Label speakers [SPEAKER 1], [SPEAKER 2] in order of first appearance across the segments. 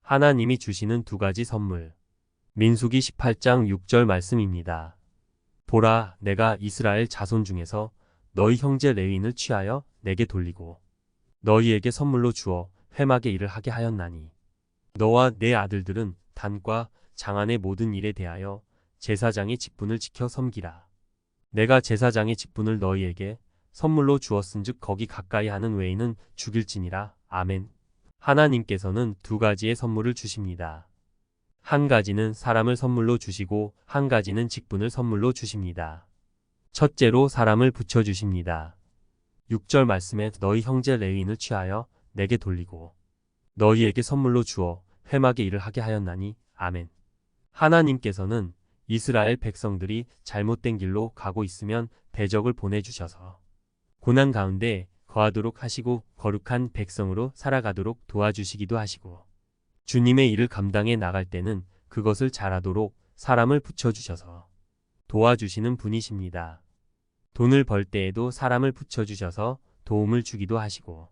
[SPEAKER 1] 하나님이 주시는 두 가지 선물. 민수기 18장 6절 말씀입니다. 보라, 내가 이스라엘 자손 중에서 너희 형제 레위인을 취하여 내게 돌리고 너희에게 선물로 주어 회막의 일을 하게 하였나니 너와 내 아들들은 단과 장안의 모든 일에 대하여 제사장의 직분을 지켜 섬기라. 내가 제사장의 직분을 너희에게 선물로 주었은즉 거기 가까이 하는 외인은 죽일지니라. 아멘. 하나님께서는 두 가지의 선물을 주십니다. 한 가지는 사람을 선물로 주시고 한 가지는 직분을 선물로 주십니다. 첫째로 사람을 붙여주십니다. 6절 말씀에 너희 형제 레위인을 취하여 내게 돌리고 너희에게 선물로 주어 회막의 일을 하게 하였나니. 아멘. 하나님께서는 이스라엘 백성들이 잘못된 길로 가고 있으면 대적을 보내주셔서 고난 가운데 거하도록 하시고 거룩한 백성으로 살아가도록 도와주시기도 하시고 주님의 일을 감당해 나갈 때는 그것을 잘하도록 사람을 붙여주셔서 도와주시는 분이십니다. 돈을 벌 때에도 사람을 붙여주셔서 도움을 주기도 하시고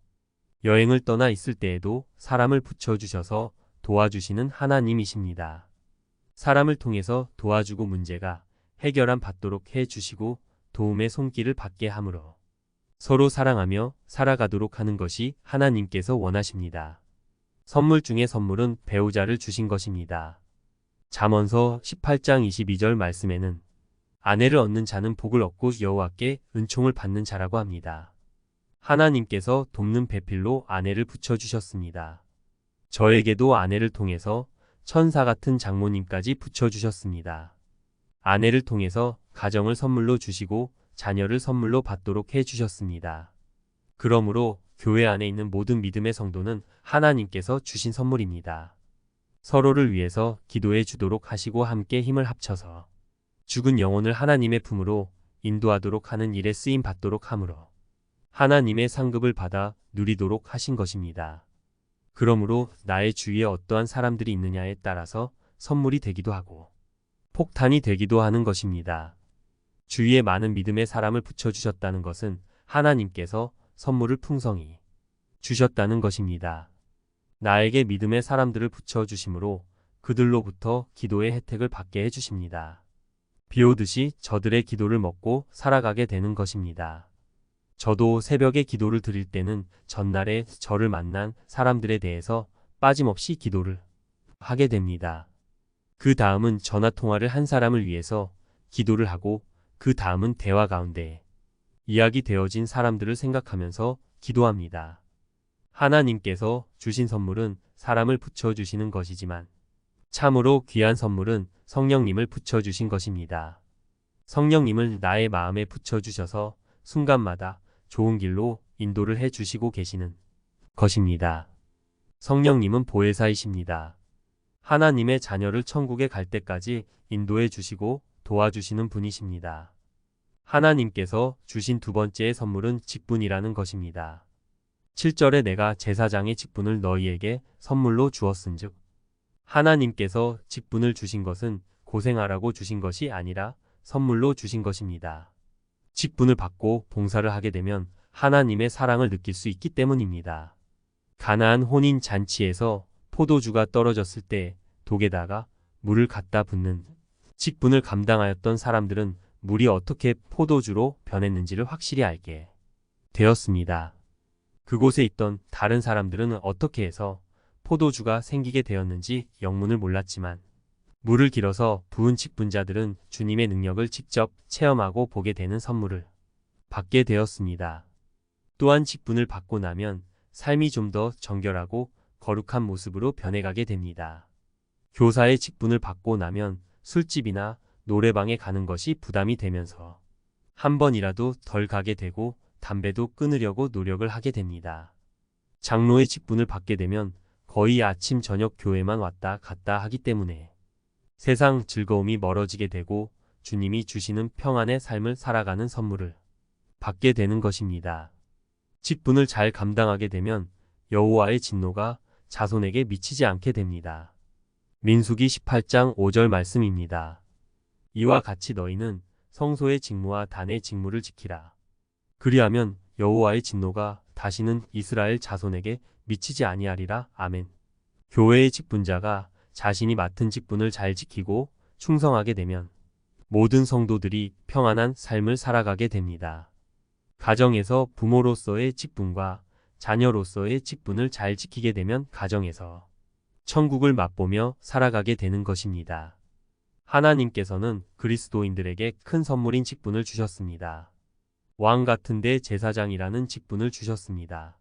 [SPEAKER 1] 여행을 떠나 있을 때에도 사람을 붙여주셔서 도와주시는 하나님이십니다. 사람을 통해서 도와주고 문제가 해결함 받도록 해주시고 도움의 손길을 받게 하므로 서로 사랑하며 살아가도록 하는 것이 하나님께서 원하십니다. 선물 중에 선물은 배우자를 주신 것입니다. 잠언서 18장 22절 말씀에는 아내를 얻는 자는 복을 얻고 여호와께 은총을 받는 자라고 합니다. 하나님께서 돕는 배필로 아내를 붙여주셨습니다. 저에게도 아내를 통해서 천사 같은 장모님까지 붙여주셨습니다. 아내를 통해서 가정을 선물로 주시고 자녀를 선물로 받도록 해주셨습니다. 그러므로 교회 안에 있는 모든 믿음의 성도는 하나님께서 주신 선물입니다. 서로를 위해서 기도해 주도록 하시고 함께 힘을 합쳐서 죽은 영혼을 하나님의 품으로 인도하도록 하는 일에 쓰임 받도록 하므로 하나님의 상급을 받아 누리도록 하신 것입니다. 그러므로 나의 주위에 어떠한 사람들이 있느냐에 따라서 선물이 되기도 하고 폭탄이 되기도 하는 것입니다. 주위에 많은 믿음의 사람을 붙여주셨다는 것은 하나님께서 선물을 풍성히 주셨다는 것입니다. 나에게 믿음의 사람들을 붙여주심으로 그들로부터 기도의 혜택을 받게 해주십니다. 비 오듯이 저들의 기도를 먹고 살아가게 되는 것입니다. 저도 새벽에 기도를 드릴 때는 전날에 저를 만난 사람들에 대해서 빠짐없이 기도를 하게 됩니다. 그 다음은 전화통화를 한 사람을 위해서 기도를 하고 그 다음은 대화 가운데 이야기 되어진 사람들을 생각하면서 기도합니다. 하나님께서 주신 선물은 사람을 붙여주시는 것이지만 참으로 귀한 선물은 성령님을 붙여주신 것입니다. 성령님을 나의 마음에 붙여주셔서 순간마다 좋은 길로 인도를 해주시고 계시는 것입니다. 성령님은 보혜사이십니다. 하나님의 자녀를 천국에 갈 때까지 인도해 주시고 도와주시는 분이십니다. 하나님께서 주신 두 번째의 선물은 직분이라는 것입니다. 7절에 내가 제사장의 직분을 너희에게 선물로 주었은즉 하나님께서 직분을 주신 것은 고생하라고 주신 것이 아니라 선물로 주신 것입니다. 직분을 받고 봉사를 하게 되면 하나님의 사랑을 느낄 수 있기 때문입니다. 가나안 혼인 잔치에서 포도주가 떨어졌을 때 독에다가 물을 갖다 붓는 직분을 감당하였던 사람들은 물이 어떻게 포도주로 변했는지를 확실히 알게 되었습니다. 그곳에 있던 다른 사람들은 어떻게 해서 포도주가 생기게 되었는지 영문을 몰랐지만 물을 길어서 부은 직분자들은 주님의 능력을 직접 체험하고 보게 되는 선물을 받게 되었습니다. 또한 직분을 받고 나면 삶이 좀 더 정결하고 거룩한 모습으로 변해가게 됩니다. 교사의 직분을 받고 나면 술집이나 노래방에 가는 것이 부담이 되면서 한 번이라도 덜 가게 되고 담배도 끊으려고 노력을 하게 됩니다. 장로의 직분을 받게 되면 거의 아침 저녁 교회만 왔다 갔다 하기 때문에 세상 즐거움이 멀어지게 되고 주님이 주시는 평안의 삶을 살아가는 선물을 받게 되는 것입니다. 직분을 잘 감당하게 되면 여호와의 진노가 자손에게 미치지 않게 됩니다. 민수기 18장 5절 말씀입니다. 이와 같이 너희는 성소의 직무와 단의 직무를 지키라. 그리하면 여호와의 진노가 다시는 이스라엘 자손에게 미치지 아니하리라. 아멘. 교회의 직분자가 자신이 맡은 직분을 잘 지키고 충성하게 되면 모든 성도들이 평안한 삶을 살아가게 됩니다. 가정에서 부모로서의 직분과 자녀로서의 직분을 잘 지키게 되면 가정에서 천국을 맛보며 살아가게 되는 것입니다. 하나님께서는 그리스도인들에게 큰 선물인 직분을 주셨습니다. 왕 같은 데 제사장이라는 직분을 주셨습니다.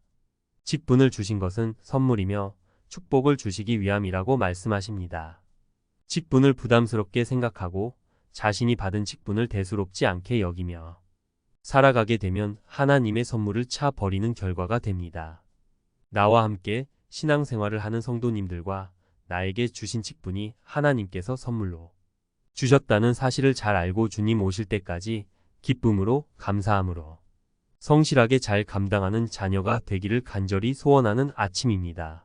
[SPEAKER 1] 직분을 주신 것은 선물이며 축복을 주시기 위함이라고 말씀하십니다. 직분을 부담스럽게 생각하고 자신이 받은 직분을 대수롭지 않게 여기며 살아가게 되면 하나님의 선물을 차 버리는 결과가 됩니다. 나와 함께 신앙생활을 하는 성도님들과 나에게 주신 직분이 하나님께서 선물로 주셨다는 사실을 잘 알고 주님 오실 때까지 기쁨으로 감사함으로 성실하게 잘 감당하는 자녀가 되기를 간절히 소원하는 아침입니다.